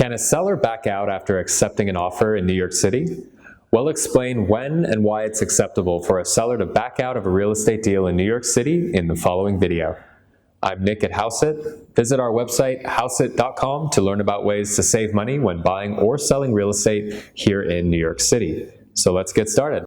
Can a seller back out after accepting an offer in New York City? We'll explain when and why it's acceptable for a seller to back out of a real estate deal in New York City in the following video. I'm Nick at Hauseit. Visit our website, Hauseit.com, to learn about ways to save money when buying or selling real estate here in New York City. So let's get started.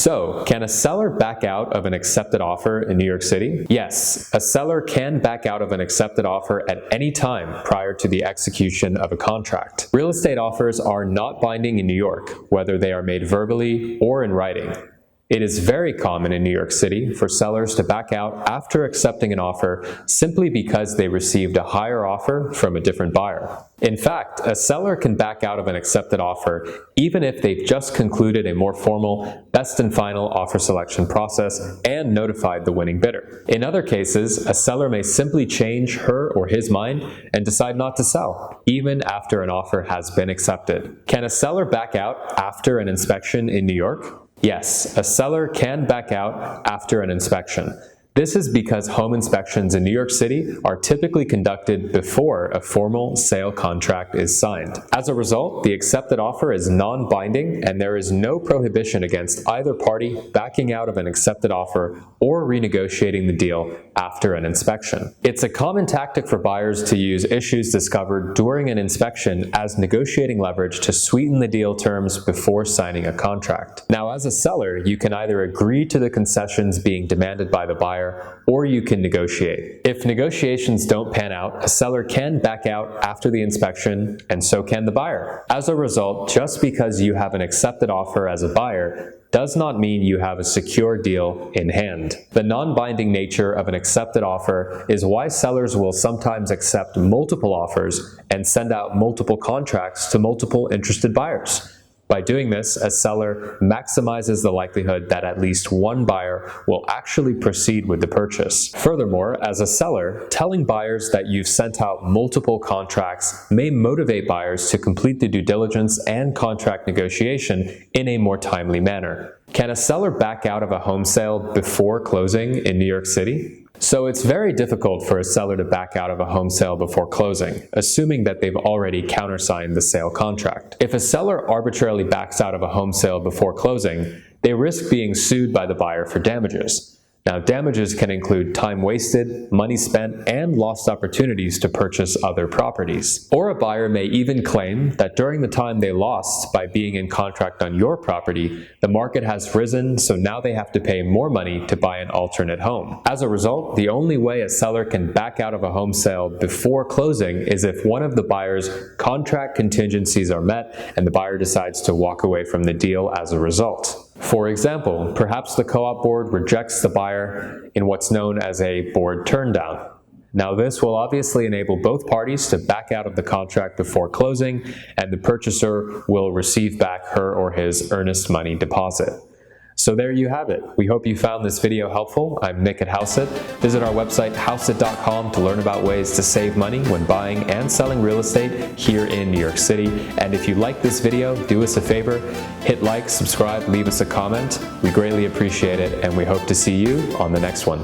So, can a seller back out of an accepted offer in New York City? Yes, a seller can back out of an accepted offer at any time prior to the execution of a contract. Real estate offers are not binding in New York, whether they are made verbally or in writing. It is very common in New York City for sellers to back out after accepting an offer simply because they received a higher offer from a different buyer. In fact, a seller can back out of an accepted offer even if they've just concluded a more formal best and final offer selection process and notified the winning bidder. In other cases, a seller may simply change her or his mind and decide not to sell, even after an offer has been accepted. Can a seller back out after an inspection in New York? Yes, a seller can back out after an inspection. This is because home inspections in New York City are typically conducted before a formal sale contract is signed. As a result, the accepted offer is non-binding and there is no prohibition against either party backing out of an accepted offer or renegotiating the deal after an inspection. It's a common tactic for buyers to use issues discovered during an inspection as negotiating leverage to sweeten the deal terms before signing a contract. Now, as a seller, you can either agree to the concessions being demanded by the buyer or you can negotiate. If negotiations don't pan out, a seller can back out after the inspection, and so can the buyer. As a result, just because you have an accepted offer as a buyer does not mean you have a secure deal in hand. The non-binding nature of an accepted offer is why sellers will sometimes accept multiple offers and send out multiple contracts to multiple interested buyers. By doing this, a seller maximizes the likelihood that at least one buyer will actually proceed with the purchase. Furthermore, as a seller, telling buyers that you've sent out multiple contracts may motivate buyers to complete the due diligence and contract negotiation in a more timely manner. Can a seller back out of a home sale before closing in New York City? So it's very difficult for a seller to back out of a home sale before closing, assuming that they've already countersigned the sale contract. If a seller arbitrarily backs out of a home sale before closing, they risk being sued by the buyer for damages. Now, damages can include time wasted, money spent, and lost opportunities to purchase other properties. Or a buyer may even claim that during the time they lost by being in contract on your property, the market has risen, so now they have to pay more money to buy an alternate home. As a result, the only way a seller can back out of a home sale before closing is if one of the buyer's contract contingencies are met and the buyer decides to walk away from the deal as a result. For example, perhaps the co-op board rejects the buyer in what's known as a board turndown. Now, this will obviously enable both parties to back out of the contract before closing, and the purchaser will receive back her or his earnest money deposit. So there you have it. We hope you found this video helpful. I'm Nick at Hauseit. Visit our website, Hauseit.com, to learn about ways to save money when buying and selling real estate here in New York City. And if you like this video, do us a favor, hit like, subscribe, leave us a comment. We greatly appreciate it, and we hope to see you on the next one.